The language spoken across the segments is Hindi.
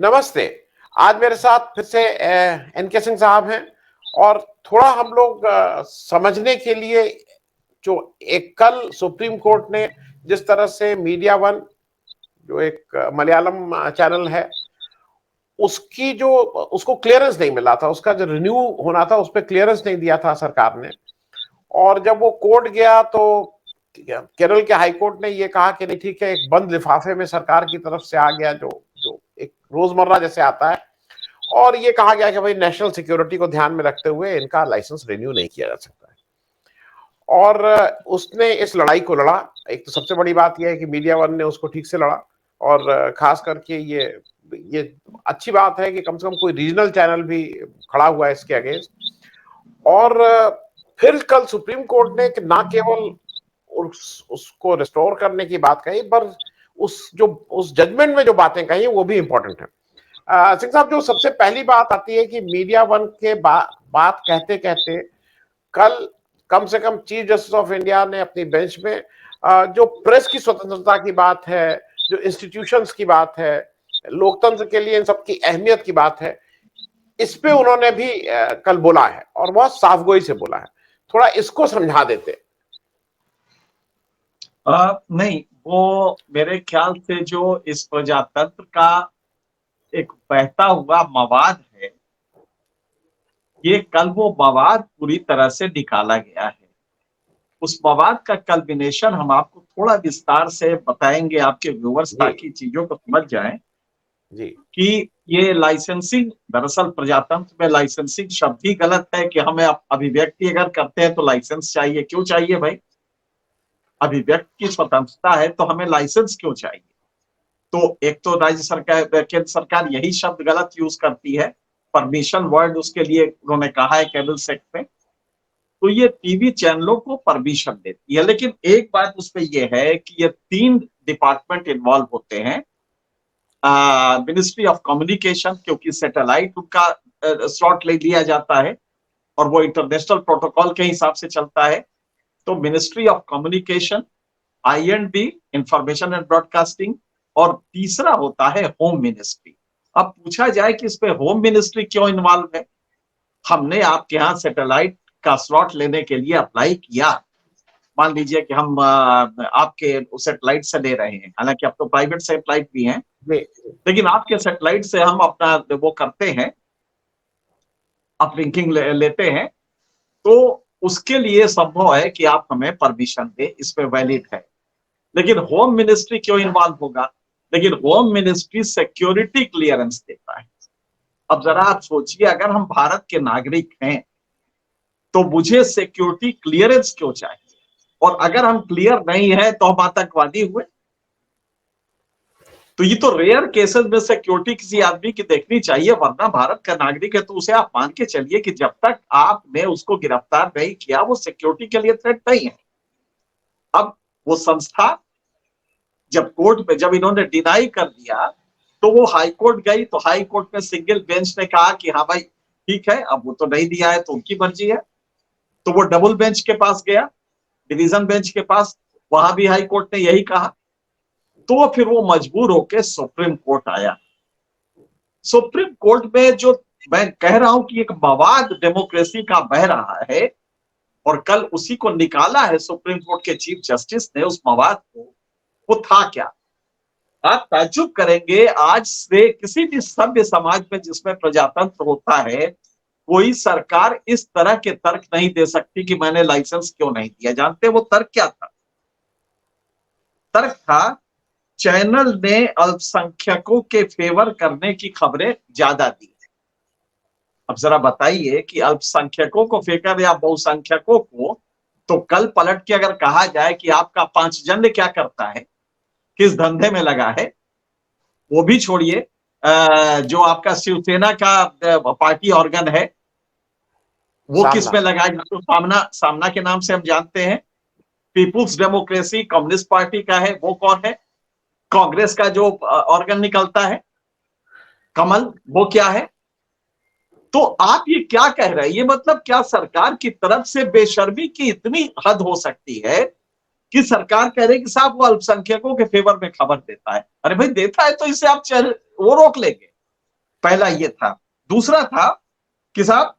नमस्ते। आज मेरे साथ फिर से एनके सिंह साहब हैं और थोड़ा हम लोग समझने के लिए जो एक कल सुप्रीम कोर्ट ने जिस तरह से मीडिया वन जो एक मलयालम चैनल है उसकी जो उसको क्लियरेंस नहीं मिला था, उसका जो रिन्यू होना था उस पर क्लियरेंस नहीं दिया था सरकार ने। और जब वो कोर्ट गया तो केरल के हाई कोर्ट ने ये कहा कि नहीं ठीक है, एक बंद लिफाफे में सरकार की तरफ से आ गया जो जो एक रोजमर्रा जैसे आता है। और ये कहा गया कि भाई नेशनल सिक्योरिटी को ध्यान में रखते हुए इनका लाइसेंस रिन्यू नहीं किया जा सकता है। और उसने इस लड़ाई को लड़ा। एक तो सबसे बड़ी बात यह है कि मीडिया वन ने उसको ठीक से लड़ा और खास करके ये अच्छी बात है कि कम से कम कोई रीजनल चैनल भी खड़ा हुआ है इसके अगेंस्ट। और फिर कल सुप्रीम कोर्ट ने ना केवल उसको रिस्टोर करने की बात कही पर उस जजमेंट में जो बातें कही वो भी इंपॉर्टेंट है। सिंह साहब, जो सबसे पहली बात आती है कि मीडिया वन के बात कहते कहते कल कम से कम चीफ जस्टिस ऑफ इंडिया ने अपनी बेंच में जो प्रेस की स्वतंत्रता की बात है, जो इंस्टीट्यूशंस की बात है, लोकतंत्र के लिए इन सबकी अहमियत की बात है, इस पे उन्होंने भी कल बोला है और बहुत साफगोई से बोला है। थोड़ा इसको समझा देते। नहीं, वो मेरे ख्याल से जो इस प्रजातंत्र का एक बहता हुआ मवाद है, ये कल वो मवाद पूरी तरह से निकाला गया है। उस मवाद का कल्बिनेशन हम आपको थोड़ा विस्तार से बताएंगे आपके व्यूअर्स, ताकि चीजों को समझ जाएं जी कि ये लाइसेंसिंग, दरअसल प्रजातंत्र में लाइसेंसिंग शब्द ही गलत है कि हमें अभिव्यक्ति अगर करते हैं तो लाइसेंस चाहिए। क्यों चाहिए भाई? अभिव्यक्ति की स्वतंत्रता है तो हमें लाइसेंस क्यों चाहिए? तो एक तो राज्य सरकार, केंद्र सरकार यही शब्द गलत यूज करती है। परमिशन वर्ड उसके लिए उन्होंने कहा है कैबिनेट एक्ट में। तो ये टीवी चैनलों को परमिशन देती है, लेकिन एक बात उसमें यह है कि ये 3 डिपार्टमेंट इन्वॉल्व होते हैं। मिनिस्ट्री ऑफ कम्युनिकेशन, क्योंकि सैटेलाइट उनका स्लॉट ले लिया जाता है और वो इंटरनेशनल प्रोटोकॉल के हिसाब से चलता है। तो ministry of communication, IND, information and broadcasting, और तीसरा होता है होम मिनिस्ट्री। अब पूछा जाए कि इसमें होम मिनिस्ट्री क्यों इन्वॉल्व है? हमने आपके यहाँ सैटेलाइट का स्लॉट लेने के लिए अप्लाई किया। मान लीजिए कि हम आपके सैटेलाइट से ले रहे हैं, हालांकि अब तो प्राइवेट सैटेलाइट भी हैं, लेकिन आपके सैटेलाइट से हम अपना वो करते हैं, अपलिंकिंग लेते हैं, तो उसके लिए संभव है कि आप हमें परमिशन दें, इसमें वैलिड है। लेकिन होम मिनिस्ट्री क्यों इन्वॉल्व होगा? लेकिन होम मिनिस्ट्री सिक्योरिटी क्लियरेंस देता है। अब जरा आप सोचिए, अगर हम भारत के नागरिक हैं तो मुझे सिक्योरिटी क्लियरेंस क्यों चाहिए? और अगर हम क्लियर नहीं है तो हम आतंकवादी हुए। तो ये तो रेयर केसेस में सिक्योरिटी किसी आदमी की देखनी चाहिए, वरना भारत का नागरिक है तो उसे आप मान के चलिए कि जब तक आपने उसको गिरफ्तार नहीं किया वो सिक्योरिटी के लिए थ्रेट नहीं है। अब वो संस्था जब कोर्ट में, जब इन्होंने डिनाई कर दिया तो वो हाई कोर्ट गई, तो हाई कोर्ट में सिंगल बेंच ने कहा कि हाँ भाई ठीक है, अब वो तो नहीं दिया है तो उनकी मर्जी है। तो वो डबल बेंच के पास गया, डिवीजन बेंच के पास, वहां भी हाई कोर्ट ने यही कहा। तो फिर वो मजबूर होकर सुप्रीम कोर्ट आया। सुप्रीम कोर्ट में जो मैं कह रहा हूं कि एक मवाद डेमोक्रेसी का बह रहा है, और कल उसी को निकाला है सुप्रीम कोर्ट के चीफ जस्टिस ने, उस मवाद को। वो था क्या? आप ताज्जुब करेंगे, आज से किसी भी सभ्य समाज में जिसमें प्रजातंत्र होता है, कोई सरकार इस तरह के तर्क नहीं दे सकती कि मैंने लाइसेंस क्यों नहीं दिया। जानते वो तर्क क्या था? तर्क था, चैनल ने अल्पसंख्यकों के फेवर करने की खबरें ज्यादा दी। अब जरा बताइए कि अल्पसंख्यकों को फेवर या बहुसंख्यकों को, तो कल पलट के अगर कहा जाए कि आपका पांचजन्य क्या करता है, किस धंधे में लगा है, वो भी छोड़िए, जो आपका शिवसेना का पार्टी ऑर्गन है वो किस में लगा है, तो सामना के नाम से हम जानते हैं। पीपुल्स डेमोक्रेसी कम्युनिस्ट पार्टी का है, वो कौन है? कांग्रेस का जो ऑर्गन निकलता है कमल, वो क्या है? तो आप ये क्या कह रहे हैं? ये मतलब क्या सरकार की तरफ से बेशर्मी की इतनी हद हो सकती है कि सरकार कह रही कि साहब वो अल्पसंख्यकों के फेवर में खबर देता है? अरे भाई देता है तो इसे आप वो रोक लेंगे। पहला ये था। दूसरा था कि साहब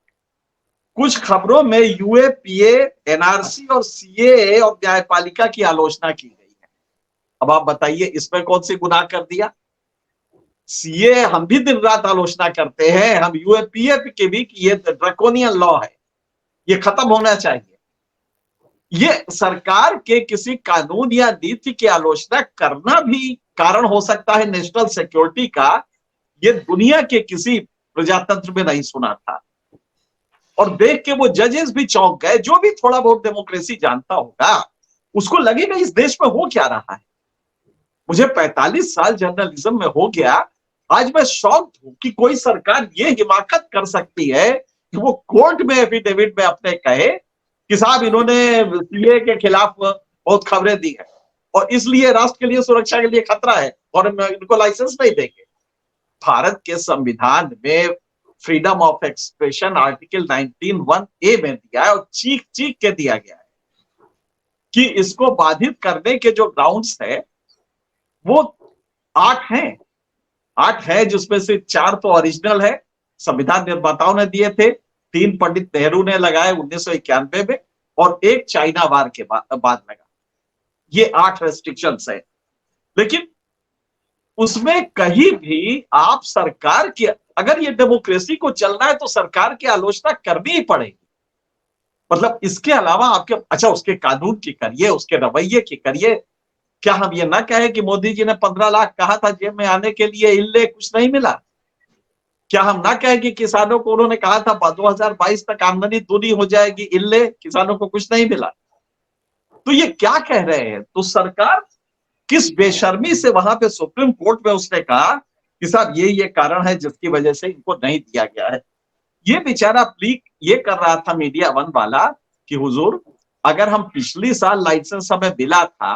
कुछ खबरों में यूएपीए, एनआरसी और सीएए और न्यायपालिका की आलोचना की गई है। अब आप बताइए इसमें कौन सी गुनाह कर दिया? सीए हम भी दिन रात आलोचना करते हैं, हम यूएपीए के भी कि ये ड्रैकोनियन लॉ है, ये खत्म होना चाहिए। ये सरकार के किसी कानून या नीति की आलोचना करना भी कारण हो सकता है नेशनल सिक्योरिटी का। ये दुनिया के किसी प्रजातंत्र में नहीं सुना था। और देख के वो जजेस भी चौंक गए, जो भी थोड़ा बहुत डेमोक्रेसी जानता होगा उसको लगेगा इस देश में हो क्या रहा है। मुझे 45 साल जर्नलिज्म में हो गया, आज मैं शॉक्ड हूं कि कोई सरकार ये हिमाकत कर सकती है कि वो कोर्ट में एफिडेविट में अपने कहे कि साहब इन्होंने सीए के खिलाफ बहुत खबरें दी है और इसलिए राष्ट्र के लिए, सुरक्षा के लिए खतरा है और हम इनको लाइसेंस नहीं देंगे। भारत के संविधान में freedom of expression article 19(1)(a) में दिया है और चीख चीख के दिया गया है कि इसको बाधित करने के जो ग्राउंड्स है वो 8 हैं। 8 है जिसमें से 4 तो ओरिजिनल है, संविधान निर्माताओं ने दिए थे, 3 पंडित नेहरू ने लगाए 1991 में और 1 चाइना वार के बाद लगा। ये 8 रेस्ट्रिक्शंस है। लेकिन उसमें कहीं भी आप सरकार की, अगर ये डेमोक्रेसी को चलना है तो सरकार की आलोचना करनी ही पड़ेगी। मतलब इसके अलावा आपके, अच्छा उसके कानून की करिए, उसके रवैये की करिए। क्या हम ये ना कहें कि मोदी जी ने 15 लाख कहा था जेब में आने के लिए, इल्ले कुछ नहीं मिला? क्या हम ना कहें कि किसानों को उन्होंने कहा था 2022 तक आमदनी दूनी हो जाएगी, इल्ले किसानों को कुछ नहीं मिला? तो ये क्या कह रहे हैं? तो सरकार किस बेशर्मी से वहां पे सुप्रीम कोर्ट में उसने कहा कि साहब ये कारण है जिसकी वजह से इनको नहीं दिया गया है। ये बेचारा प्लीक ये कर रहा था मीडिया वन वाला कि हुजूर अगर हम पिछली साल लाइसेंस हमें मिला था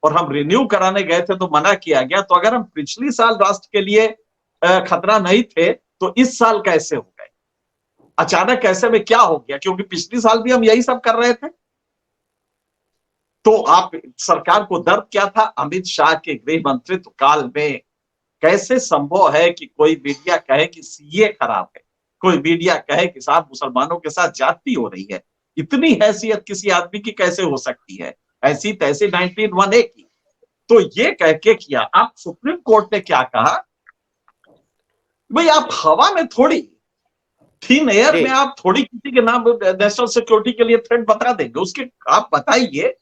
और हम रिन्यू कराने गए थे तो मना किया गया, तो अगर हम पिछली साल राष्ट्र के लिए खतरा नहीं थे तो इस साल कैसे हो गए? अचानक ऐसे में क्या हो गया? क्योंकि पिछली साल भी हम यही सब कर रहे थे। तो आप सरकार को दर्द क्या था? अमित शाह के गृह मंत्रित्व काल में कैसे संभव है कि कोई मीडिया कहे कि सीए खराब है, कोई मीडिया कहे कि साहब मुसलमानों के साथ ज्यादती हो रही है? इतनी हैसियत किसी आदमी की कैसे हो सकती है? ऐसी तैसी 19(1)(a) की। तो ये कह के किया। आप सुप्रीम कोर्ट ने क्या कहा? भाई आप हवा में थोड़ी, थिन एयर में आप थोड़ी किसी के नाम नेशनल सिक्योरिटी के लिए थ्रेट बता देंगे, उसके आप बताइए।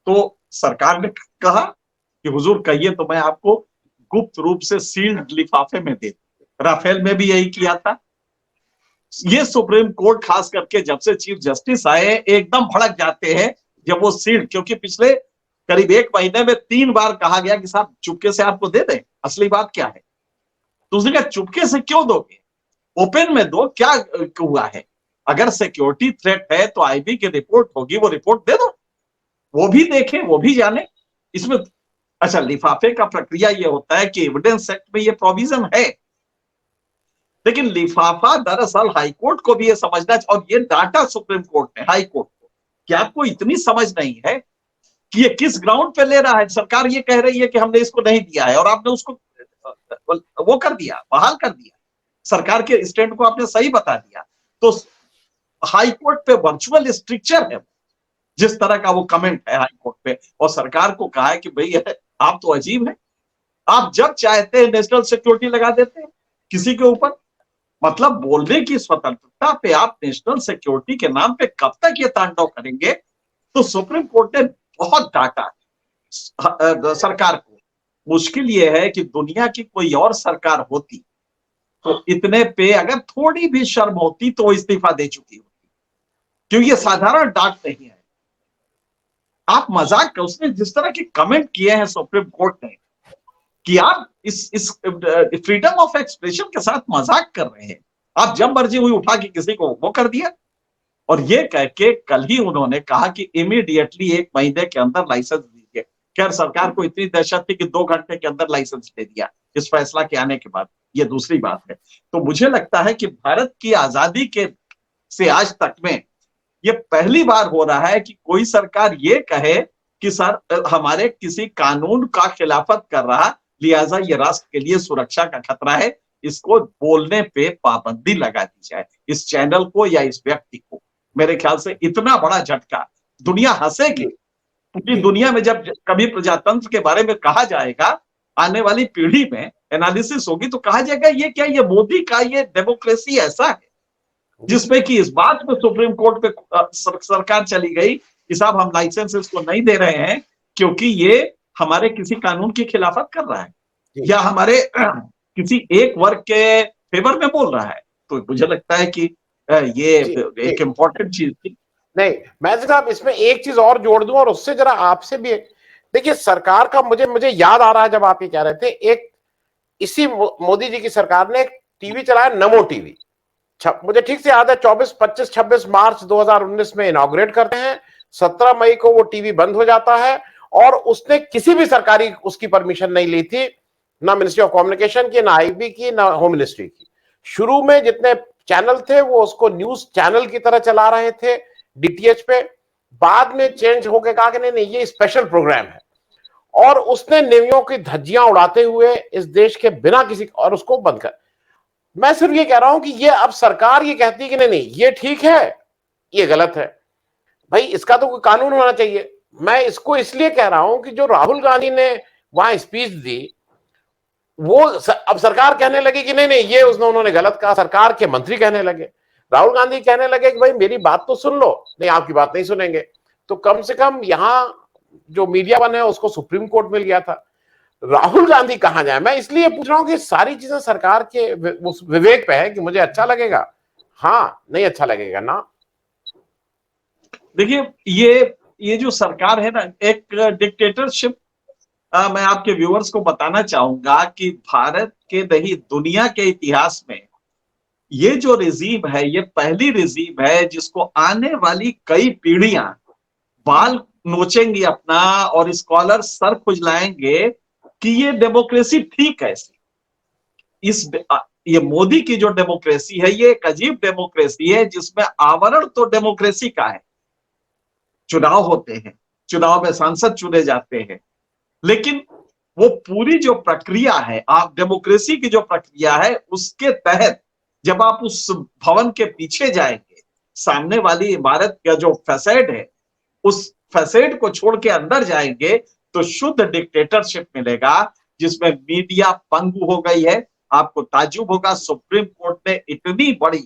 तो सरकार ने कहा कि हुजूर कहिए तो मैं आपको गुप्त रूप से सील्ड लिफाफे में दे दूं। राफेल में भी यही किया था। ये सुप्रीम कोर्ट खास करके जब से चीफ जस्टिस आए एकदम भड़क जाते हैं जब वो सील्ड, क्योंकि पिछले करीब 1 महीने में 3 बार कहा गया कि साहब चुपके से आपको दे दें, असली बात क्या है? तो उसने कहा चुपके से क्यों दोगे, ओपन में दो, क्या हुआ है? अगर सिक्योरिटी थ्रेट है तो आईबी की रिपोर्ट होगी, वो रिपोर्ट दे दो, वो भी देखें, वो भी जाने इसमें। अच्छा लिफाफे का प्रक्रिया ये होता है कि एविडेंस एक्ट में ये प्रोविजन है, लेकिन लिफाफा दरअसल हाईकोर्ट को भी ये समझना, और ये डाटा सुप्रीम कोर्ट ने हाईकोर्ट को, कि आपको इतनी समझ नहीं है कि ये किस ग्राउंड पे ले रहा है। सरकार ये कह रही है कि हमने इसको नहीं दिया है और आपने उसको वो कर दिया, बहाल कर दिया, सरकार के स्टैंड को आपने सही बता दिया। तो हाईकोर्ट पे वर्चुअल स्ट्रिक्चर है, जिस तरह का वो कमेंट है हाईकोर्ट पे, और सरकार को कहा है कि भाई आप तो अजीब है, आप जब चाहते हैं नेशनल सिक्योरिटी लगा देते हैं किसी के ऊपर। मतलब बोलने की स्वतंत्रता पे आप नेशनल सिक्योरिटी के नाम पे कब तक ये तांडव करेंगे? तो सुप्रीम कोर्ट ने बहुत डांटा सरकार को। मुश्किल ये है कि दुनिया की कोई और सरकार होती तो इतने पे अगर थोड़ी भी शर्म होती तो वो इस्तीफा दे चुकी होती, क्योंकि ये साधारण डांट नहीं है। आप मजाक कर, उसने जिस तरह के कमेंट किए हैं सुप्रीम कोर्ट ने कि आप इस फ्रीडम ऑफ एक्सप्रेशन के साथ मजाक कर रहे हैं, आप जब मर्जी हुई उठा के किसी को वो कर दिया। और ये कह के कल ही उन्होंने कहा कि इमीडिएटली 1 महीने के अंदर लाइसेंस दीजिए। खैर सरकार को इतनी दहशत थी कि 2 घंटे के अंदर लाइसेंस दे दिया इस फैसला के आने के बाद, ये दूसरी बात है। तो मुझे लगता है कि भारत की आजादी के से आज तक में ये पहली बार हो रहा है कि कोई सरकार ये कहे कि सर हमारे किसी कानून का खिलाफत कर रहा, लिहाजा ये राष्ट्र के लिए सुरक्षा का खतरा है, इसको बोलने पे पाबंदी लगा दी जाए, इस चैनल को या इस व्यक्ति को। मेरे ख्याल से इतना बड़ा झटका, दुनिया हंसेगी। पूरी दुनिया में जब कभी प्रजातंत्र के बारे में कहा जाएगा, आने वाली पीढ़ी में एनालिसिस होगी तो कहा जाएगा ये क्या, ये मोदी का ये डेमोक्रेसी ऐसा है जिसमें कि इस बात में सुप्रीम कोर्ट पे सरकार चली गई कि साहब हम लाइसेंस इसको नहीं दे रहे हैं क्योंकि ये हमारे किसी कानून की खिलाफत कर रहा है या हमारे किसी एक वर्ग के फेवर में बोल रहा है। तो मुझे लगता है कि ये एक इम्पोर्टेंट चीज थी। नहीं, मैं साहब इसमें एक चीज और जोड़ दूं और उससे जरा आपसे भी, देखिए सरकार का मुझे याद आ रहा है जब आप ये कह रहे थे, एक इसी मोदी जी की सरकार ने एक टीवी चलाया, नमो टीवी। मुझे ठीक से याद है 24, 25, 26 मार्च 2019 में इनॉग्रेट करते हैं, 17 मई को वो टीवी बंद हो जाता है और उसने किसी भी सरकारी उसकी परमिशन नहीं ली थी, ना मिनिस्ट्री ऑफ कम्युनिकेशन की, ना आईबी की, ना होम मिनिस्ट्री की। शुरू में जितने चैनल थे वो उसको न्यूज चैनल की तरह चला रहे थे डीटीएच पे, बाद में चेंज होकर कहा कि नहीं ये स्पेशल प्रोग्राम है, और उसने नेवियों की धज्जियां उड़ाते हुए इस देश के बिना किसी, और उसको बंद कर। मैं सिर्फ ये कह रहा हूं कि ये अब सरकार ये कहती है कि नहीं ये ठीक है, ये गलत है। भाई इसका तो कोई कानून होना चाहिए। मैं इसको इसलिए कह रहा हूं कि जो राहुल गांधी ने वहां स्पीच दी, वो अब सरकार कहने लगी कि नहीं ये उन्होंने गलत कहा। सरकार के मंत्री कहने लगे, राहुल गांधी कहने लगे कि भाई मेरी बात तो सुन लो, नहीं आपकी बात नहीं सुनेंगे। तो कम से कम यहां जो मीडिया वन है उसको सुप्रीम कोर्ट मिल गया था, राहुल गांधी कहां जाए। मैं इसलिए पूछ रहा हूं कि सारी चीजें सरकार के उस विवेक पे है कि मुझे अच्छा लगेगा, हाँ नहीं अच्छा लगेगा ना। देखिए ये जो सरकार है ना, एक डिक्टेटरशिप, मैं आपके व्यूअर्स को बताना चाहूंगा कि भारत के नहीं दुनिया के इतिहास में ये जो रिजीम है ये पहली रिजीम है जिसको आने वाली कई पीढ़ियां बाल नोचेंगी अपना और स्कॉलर सर खुजलाएंगे कि ये डेमोक्रेसी थी कैसी। ये मोदी की जो डेमोक्रेसी है ये एक अजीब डेमोक्रेसी है जिसमें आवरण तो डेमोक्रेसी का है, चुनाव होते हैं, चुनाव में सांसद चुने जाते हैं, लेकिन वो पूरी जो प्रक्रिया है, आप डेमोक्रेसी की जो प्रक्रिया है उसके तहत जब आप उस भवन के पीछे जाएंगे, सामने वाली इमारत का जो फैसेड है उस फैसेड को छोड़ के अंदर जाएंगे तो शुद्ध डिक्टेटरशिप मिलेगा जिसमें मीडिया पंगु हो गई है। आपको ताज्जुब होगा सुप्रीम कोर्ट ने इतनी बड़ी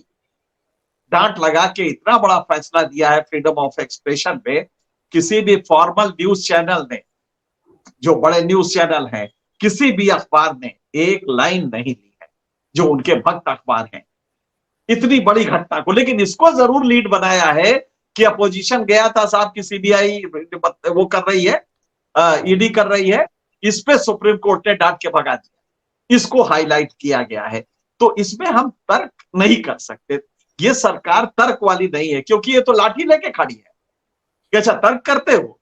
डांट लगा के इतना बड़ा फैसला दिया है फ्रीडम ऑफ एक्सप्रेशन पे, किसी भी फॉर्मल न्यूज चैनल ने, जो बड़े न्यूज चैनल हैं, किसी भी अखबार ने एक लाइन नहीं ली है, जो उनके भक्त अखबार हैं, इतनी बड़ी घटना को। लेकिन इसको जरूर लीड बनाया है कि अपोजिशन गया था साहब की सीबीआई वो कर रही है, ईडी कर रही है, इस पे सुप्रीम कोर्ट ने डांट के भगा दिया, इसको हाईलाइट किया गया है। तो इसमें हम तर्क नहीं कर सकते, ये सरकार तर्क वाली नहीं है क्योंकि ये तो लाठी लेके खड़ी है कि अच्छा तर्क करते हो,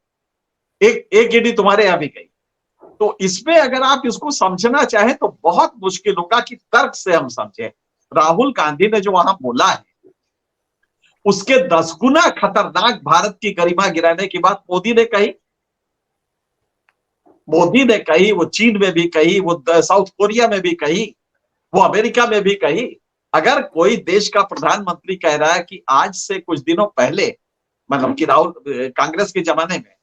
एक ईडी तुम्हारे यहां भी गई। तो इसमें अगर आप इसको समझना चाहें तो बहुत मुश्किल होगा कि तर्क से हम समझें। राहुल गांधी ने जो वहां बोला है उसके 10 गुना खतरनाक भारत की गरिमा गिराने की बात मोदी ने कही। मोदी ने कही, वो चीन में भी कही, वो साउथ कोरिया में भी कही, वो अमेरिका में भी कही। अगर कोई देश का प्रधानमंत्री कह रहा है कि आज से कुछ दिनों पहले, मतलब कि राहुल कांग्रेस के जमाने में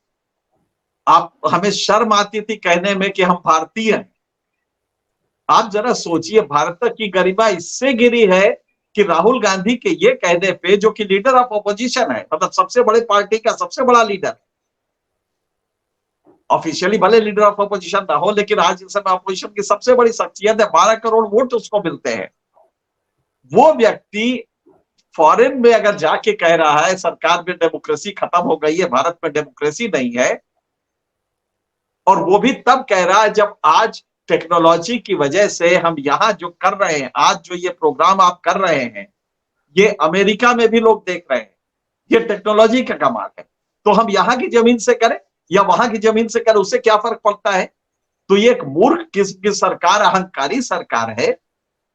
आप हमें शर्म आती थी कहने में कि हम भारतीय हैं, आप जरा सोचिए भारत की गरिमा इससे गिरी है कि राहुल गांधी के ये कहने पे, जो कि लीडर ऑफ अपोजिशन है, मतलब सबसे बड़े पार्टी का सबसे बड़ा लीडर, ऑफिशियली भले लीडर ऑफ अपोजिशन ना हो लेकिन आज इस समय अपोजिशन की सबसे बड़ी शख्सियत है, 12 करोड़ वोट उसको मिलते हैं। वो व्यक्ति फॉरेन में अगर जाके कह रहा है सरकार में डेमोक्रेसी खत्म हो गई है, भारत में डेमोक्रेसी नहीं है, और वो भी तब कह रहा है जब आज टेक्नोलॉजी की वजह से हम यहां जो कर रहे हैं, आज जो ये प्रोग्राम आप कर रहे हैं, ये अमेरिका में भी लोग देख रहे हैं, ये टेक्नोलॉजी का कमाल है, तो हम यहां की जमीन से करें या वहां की जमीन से करें, उससे क्या फर्क पड़ता है। तो ये एक मूर्ख किस्म की सरकार, अहंकारी सरकार है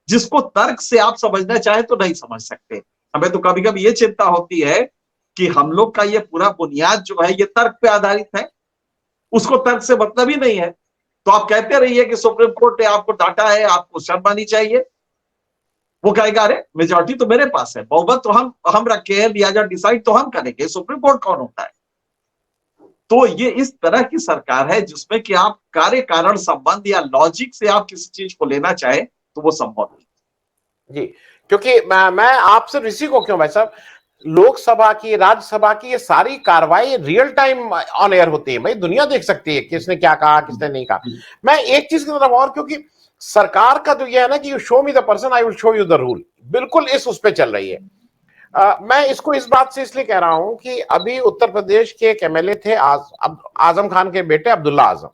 जिसको तर्क से आप समझना चाहें तो नहीं समझ सकते। हमें तो कभी कभी ये चिंता होती है कि हम लोग का ये पूरा बुनियाद जो है ये तर्क पे आधारित है, उसको तर्क से मतलब ही नहीं है। तो आप कहते रहिए कि सुप्रीम कोर्ट ने आपको डांटा है, आपको शर्म आनी चाहिए, वो कहेगा अरे मेजॉरिटी तो मेरे पास है, बहुमत तो हम रखे हैं, लिहाजा डिसाइड तो हम करेंगे, सुप्रीम कोर्ट कौन होता है? तो ये इस तरह की सरकार है जिसमें कि आप कार्य कारण संबंध या लॉजिक से आप किसी चीज को लेना चाहे तो वो संभव नहीं। जी, क्योंकि मैं आपसे इसी को क्यों भाई साहब, लोकसभा की, राज्यसभा की ये सारी कार्रवाई रियल टाइम ऑन एयर होती है, भाई दुनिया देख सकती है किसने क्या कहा, किसने नहीं कहा। मैं एक चीज की तरफ और, क्योंकि सरकार का तो यह है ना कि you show me the person I will show you the rule, बिल्कुल उस पे चल रही है। मैं इसको इस बात से इसलिए कह रहा हूं कि अभी उत्तर प्रदेश के एक एमएलए थे आजम खान के बेटे अब्दुल्ला आजम,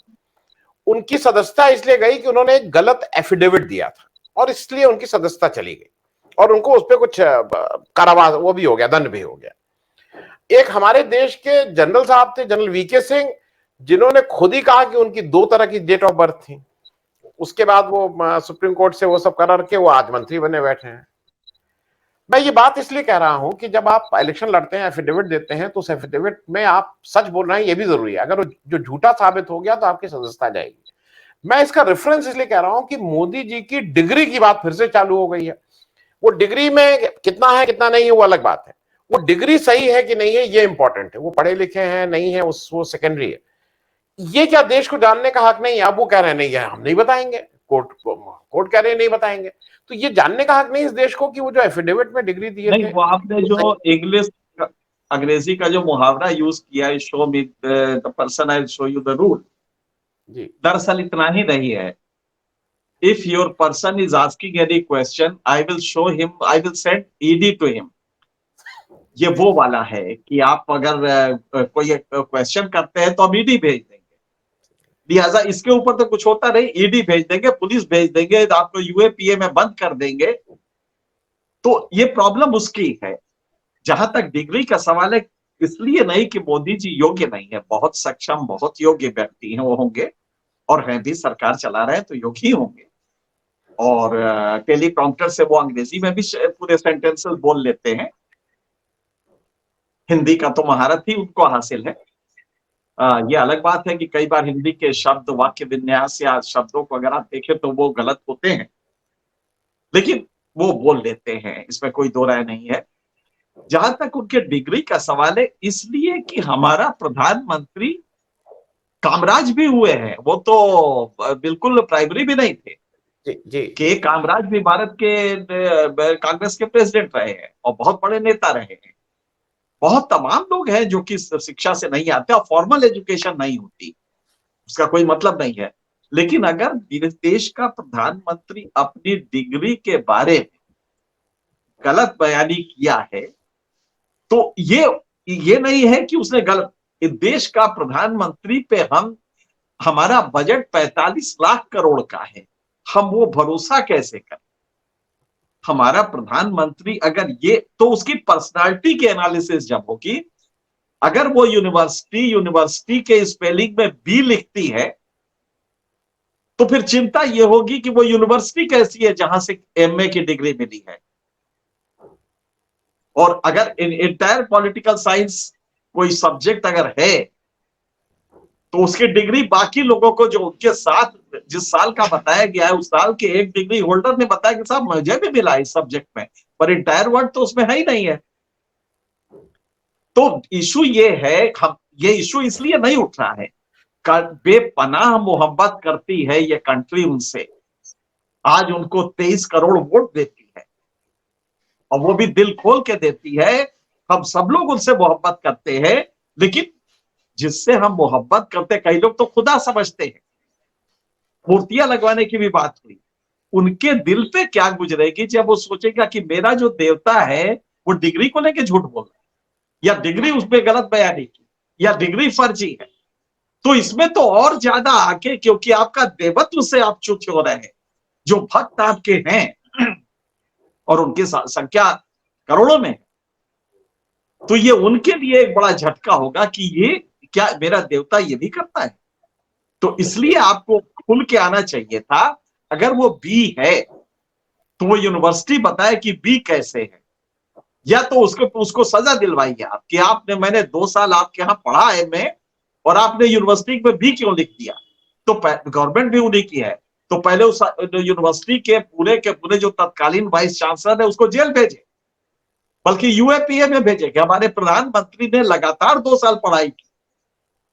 उनकी सदस्यता इसलिए गई कि उन्होंने एक गलत एफिडेविट दिया था और इसलिए उनकी सदस्यता चली गई और उनको उस पर कुछ कारावास वो भी हो गया, दंड भी हो गया। एक हमारे देश के जनरल साहब थे, जनरल वीके सिंह, जिन्होंने खुद ही कहा कि उनकी 2 तरह की डेट ऑफ बर्थ थी। उसके बाद वो सुप्रीम कोर्ट से वो सब करा के वो आज मंत्री बने बैठे हैं। मैं ये बात इसलिए कह रहा हूं कि जब आप इलेक्शन लड़ते हैं, एफिडेविट देते हैं, तो उस एफिडेविट में आप सच बोल रहे हैं ये भी जरूरी है। अगर वो जो झूठा साबित हो गया तो आपकी सदस्यता जाएगी। मैं इसका रेफरेंस इसलिए कह रहा हूं कि मोदी जी की डिग्री की बात फिर से चालू हो गई है। वो डिग्री में कितना है कितना नहीं है वो अलग बात है, वो डिग्री सही है कि नहीं है ये इंपॉर्टेंट है। वो पढ़े लिखे हैं नहीं है वो सेकेंडरी है। ये क्या देश को जानने का हक नहीं है? अब वो कह रहे हैं नहीं है, हम नहीं बताएंगे, कोर्ट कह रहे हैं नहीं बताएंगे। तो ये जानने का हक नहीं इस देश को कि वो जो एफिडेविट में डिग्री दिए नहीं, थे वो आपने जो इंग्लिश अंग्रेजी का जो मुहावरा यूज किया है, show me the person I will show you the rule, दरअसल इतना ही नहीं है। If your person is asking any question I will show him, I will send it to him, ये वो वाला है कि आप अगर कोई क्वेश्चन करते हैं तो हम ईडी भेज देंगे, लिहाजा इसके ऊपर तो कुछ होता नहीं, ईडी भेज देंगे, पुलिस भेज देंगे, आपको यूएपीए में बंद कर देंगे। तो ये प्रॉब्लम उसकी है। जहां तक डिग्री का सवाल है, इसलिए नहीं कि मोदी जी योग्य नहीं है, बहुत सक्षम, बहुत योग्य व्यक्ति हैं वो होंगे, और हैं भी, सरकार चला रहे हैं तो योग्य ही होंगे। और टेलीप्रॉम्प्टर से वो अंग्रेजी में भी पूरे सेंटेंसेस बोल लेते हैं, हिंदी का तो महारत ही उनको हासिल है। ये अलग बात है कि कई बार हिंदी के शब्द, वाक्य विन्यास या शब्दों को अगर आप देखें तो वो गलत होते हैं, लेकिन वो बोल लेते हैं, इसमें कोई दो राय नहीं है। जहां तक उनके डिग्री का सवाल है, इसलिए कि हमारा प्रधानमंत्री कामराज भी हुए हैं, वो तो बिल्कुल प्राइमरी भी नहीं थे। जी के कामराज भी भारत के कांग्रेस के प्रेसिडेंट रहे हैं और बहुत बड़े नेता रहे हैं। बहुत तमाम लोग हैं जो कि शिक्षा से नहीं आते और फॉर्मल एजुकेशन नहीं होती, उसका कोई मतलब नहीं है। लेकिन अगर देश का प्रधानमंत्री अपनी डिग्री के बारे में गलत बयानी किया है तो ये नहीं है कि उसने गलत, देश का प्रधानमंत्री पे हमारा बजट 45 लाख करोड़ का है, हम वो भरोसा कैसे करें? हमारा प्रधानमंत्री अगर ये, तो उसकी पर्सनालिटी की एनालिसिस जब होगी, अगर वो यूनिवर्सिटी के स्पेलिंग में बी लिखती है तो फिर चिंता ये होगी कि वो यूनिवर्सिटी कैसी है जहां से एमए की डिग्री मिली है। और अगर इंटायर पॉलिटिकल साइंस कोई सब्जेक्ट अगर है तो उसकी डिग्री बाकी लोगों को जो उनके साथ जिस साल का बताया गया है उस साल के एक डिग्री होल्डर ने बताया कि साहब मुझे भी मिला इस सब्जेक्ट में, पर इंटायर वर्ड तो उसमें है ही नहीं है। तो इशू ये है, ये इशू इसलिए नहीं उठ रहा है, बेपनाह मोहब्बत करती है ये कंट्री उनसे, आज उनको 23 करोड़ वोट देती है और वो भी दिल खोल के देती है। हम सब लोग उनसे मोहब्बत करते हैं, लेकिन जिससे हम मोहब्बत करते, कई लोग तो खुदा समझते हैं, मूर्तियां लगवाने की भी बात हुई, उनके दिल पे क्या गुजरेगी जब वो सोचेगा कि मेरा जो देवता है वो डिग्री को लेके झूठ बोल रहा है, या डिग्री उसमें गलत बयानी की, या डिग्री फर्जी है। तो इसमें तो और ज्यादा आके, क्योंकि आपका देवत्व से आप च्युत हो रहे हैं, जो भक्त आपके हैं और उनकी संख्या करोड़ों में, तो ये उनके लिए एक बड़ा झटका होगा कि ये क्या मेरा देवता ये भी करता है। तो इसलिए आपको खुल के आना चाहिए था। अगर वो बी है तो वो यूनिवर्सिटी बताए कि बी कैसे है, या तो उसको सजा दिलवाइए आप कि मैंने 2 साल आपके यहाँ पढ़ा है मैं, और आपने यूनिवर्सिटी में बी क्यों लिख दिया, तो गवर्नमेंट भी उन्हीं की है। तो पहले उस यूनिवर्सिटी के पूरे जो तत्कालीन वाइस चांसलर है उसको जेल भेजे, बल्कि यूएपीए में भेजे कि हमारे प्रधानमंत्री ने लगातार 2 साल पढ़ाई की,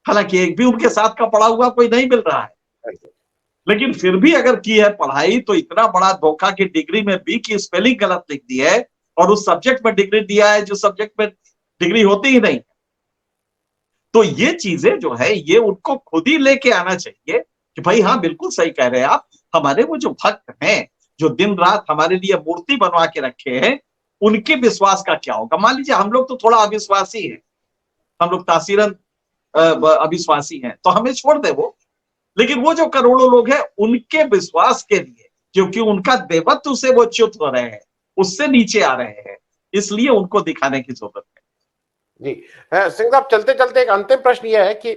हालांकि एक भी उनके साथ का पढ़ा हुआ कोई नहीं मिल रहा है, लेकिन फिर भी अगर की है पढ़ाई तो इतना बड़ा धोखा की डिग्री में बी की स्पेलिंग गलत लिख दी है और उस सब्जेक्ट में डिग्री दिया है जो सब्जेक्ट में डिग्री होती ही नहीं। तो ये चीजें जो है ये उनको खुद ही लेके आना चाहिए कि भाई हाँ बिल्कुल सही कह रहे हैं आप, हमारे वो जो भक्त हैं जो दिन रात हमारे लिए मूर्ति बनवा के रखे हैं उनके विश्वास का क्या होगा। मान लीजिए हम लोग तो थोड़ा अविश्वासी हैं, हम लोग तासीरन अविश्वासी हैं, तो हमें छोड़ दे वो, लेकिन वो जो करोड़ों लोग हैं उनके विश्वास के लिए, क्योंकि उनका देवत्व से वो च्युत हो रहे हैं, उससे नीचे आ रहे हैं, इसलिए उनको दिखाने की जरूरत है। जी सिंह साहब, चलते चलते एक अंतिम प्रश्न यह है कि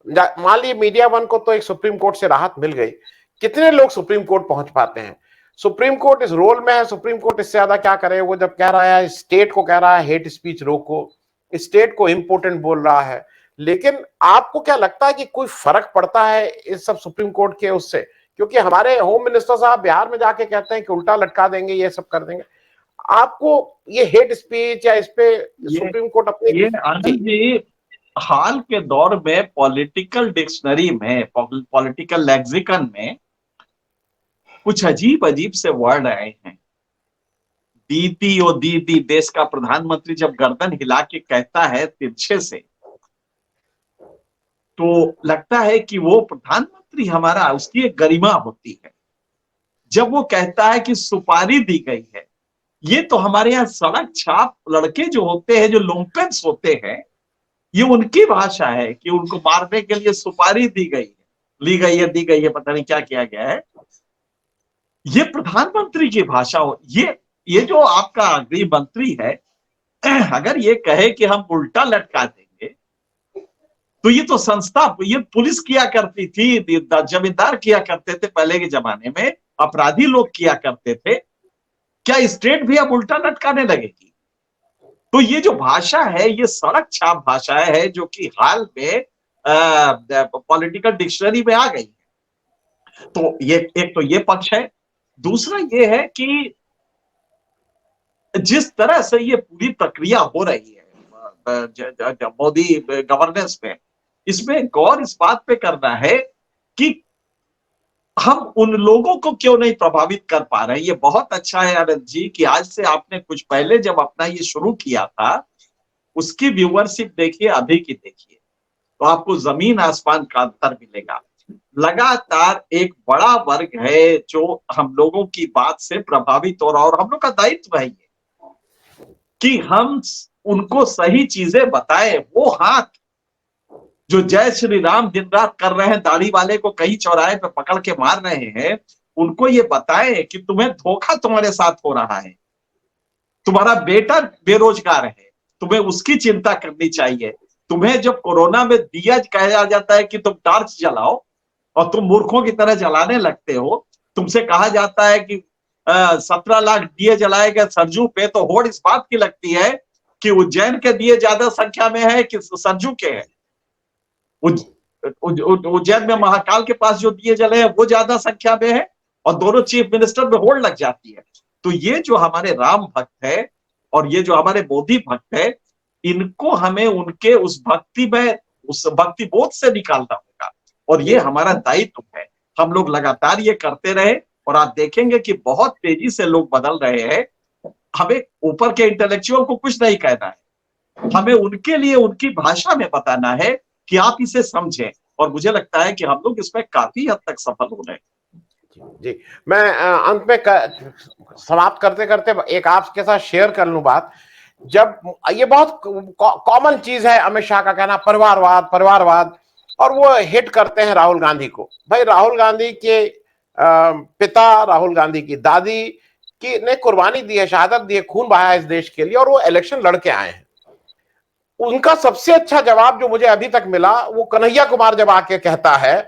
मान लीजिए मीडिया वन को तो एक सुप्रीम कोर्ट से राहत मिल गई, कितने लोग सुप्रीम कोर्ट पहुंच पाते हैं? सुप्रीम कोर्ट इस रोल में है, सुप्रीम कोर्ट इससे ज्यादा क्या करे? वो जब कह रहा है स्टेट को, कह रहा है हेट स्पीच रोको, स्टेट को इम्पोर्टेंट बोल रहा है, लेकिन आपको क्या लगता है कि कोई फर्क पड़ता है इस सब सुप्रीम कोर्ट के उससे? क्योंकि हमारे होम मिनिस्टर साहब बिहार में जाके कहते हैं कि उल्टा लटका देंगे, ये सब कर देंगे। आपको ये हेट स्पीच या इस पे सुप्रीम कोर्ट अपने ये आनंद जी, हाल के दौर में पॉलिटिकल डिक्शनरी में, पॉलिटिकल लेक्सिकन में कुछ अजीब अजीब से वर्ड आए हैं। दीदी और दीदी, देश का प्रधानमंत्री जब गर्दन हिला के कहता है तिरछे से, तो लगता है कि वो प्रधानमंत्री हमारा, उसकी एक गरिमा होती है। जब वो कहता है कि सुपारी दी गई है, ये तो हमारे यहाँ सड़क छाप लड़के जो होते हैं, जो लुम्पेंस होते हैं, ये उनकी भाषा है कि उनको मारने के लिए सुपारी दी गई है, ली गई है, दी गई है, पता नहीं क्या किया गया है। ये प्रधानमंत्री की भाषा हो। ये जो आपका गृह मंत्री है, अगर ये कहे कि हम उल्टा लटका देंगे, तो ये तो संस्था, ये पुलिस किया करती थी, जमींदार किया करते थे पहले के जमाने में, अपराधी लोग किया करते थे, क्या स्टेट भी अब उल्टा लटकाने लगेगी? तो ये जो भाषा है ये सड़क छाप भाषा है, जो कि हाल में पॉलिटिकल डिक्शनरी में आ गई है। तो ये एक तो ये पक्ष है। दूसरा ये है कि जिस तरह से ये पूरी प्रक्रिया हो रही है मोदी गवर्नेंस में, इसमें गौर इस बात पे करना है कि हम उन लोगों को क्यों नहीं प्रभावित कर पा रहे हैं। ये बहुत अच्छा है आनंद जी कि आज से आपने कुछ पहले जब अपना ये शुरू किया था, उसकी व्यूअरशिप देखिए, अभी की देखिए, तो आपको जमीन आसमान का अंतर मिलेगा। लगातार एक बड़ा वर्ग है जो हम लोगों की बात से प्रभावित हो रहा है, और हम लोग का दायित्व है ये कि हम उनको सही चीजें बताएं। वो हाथ जो जय श्री राम दिन रात कर रहे हैं, दाढ़ी वाले को कहीं चौराहे पे पकड़ के मार रहे हैं, उनको ये बताएं कि तुम्हें धोखा तुम्हारे साथ हो रहा है, तुम्हारा बेटा बेरोजगार है, तुम्हें उसकी चिंता करनी चाहिए। तुम्हें जब कोरोना में दिया कहा जाता है कि तुम टार्च जलाओ और तुम मूर्खों की तरह जलाने लगते हो, तुमसे कहा जाता है कि 17 लाख दिए जलाए गए सरजू पे, तो होड़ इस बात की लगती है कि उज्जैन के दिए ज्यादा संख्या में है कि सरजू के है। उज्जैन में महाकाल के पास जो दिए जले हैं वो ज्यादा संख्या में है, और दोनों चीफ मिनिस्टर में होड़ लग जाती है। तो ये जो हमारे राम भक्त है और ये जो हमारे मोदी भक्त है, इनको हमें उनके उस भक्ति में, उस भक्ति बोध से निकालना होगा, और ये हमारा दायित्व है। हम लोग लगातार ये करते रहे और आप देखेंगे कि बहुत तेजी से लोग बदल रहे हैं। हमें ऊपर के इंटेलेक्चुअल को कुछ नहीं कहना है, हमें उनके लिए उनकी भाषा में बताना है कि आप इसे समझें, और मुझे लगता है कि हम लोग इसमें काफी हद तक सफल हो रहे हैं। जी, मैं अंत में समाप्त करते करते एक आपके साथ शेयर कर लूं बात। जब ये बहुत कॉमन चीज है अमित शाह का कहना परिवारवाद परिवारवाद, और वो हिट करते हैं राहुल गांधी को। भाई राहुल गांधी के पिता, राहुल गांधी की दादी की ने कुर्बानी दी है, शहादत दी है, खून बहाया इस देश के लिए, और वो इलेक्शन लड़के आए हैं। उनका सबसे अच्छा जवाब जो मुझे अभी तक मिला, वो कन्हैया कुमार जब आके कहता है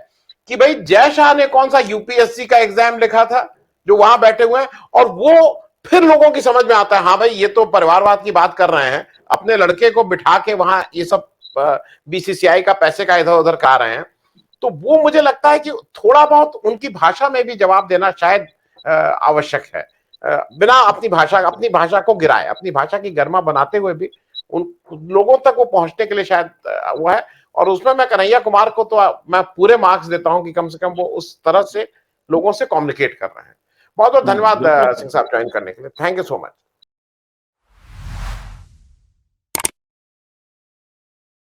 कि भाई जय शाह ने कौन सा यूपीएससी का एग्जाम लिखा था, जो वहां बैठे हुए हैं, और वो फिर लोगों की समझ में आता है, हाँ भाई ये तो परिवारवाद की बात कर रहे हैं, अपने लड़के को बिठा के वहां ये सब बीसीसीआई का पैसे का इधर उधर खा रहे हैं। तो वो मुझे लगता है कि थोड़ा बहुत उनकी भाषा में भी जवाब देना शायद आवश्यक है, बिना अपनी भाषा को गिराए, अपनी भाषा की गरिमा बनाते हुए भी उन लोगों तक वो पहुंचने के लिए शायद वो है। और उसमें मैं कन्हैया कुमार को तो मैं पूरे मार्क्स देता हूं कि कम से कम वो उस तरह से लोगों से कम्युनिकेट कर रहे हैं। बहुत बहुत धन्यवाद बिल्कुल। सिंह साहब ज्वाइन करने के लिए। Thank you so much.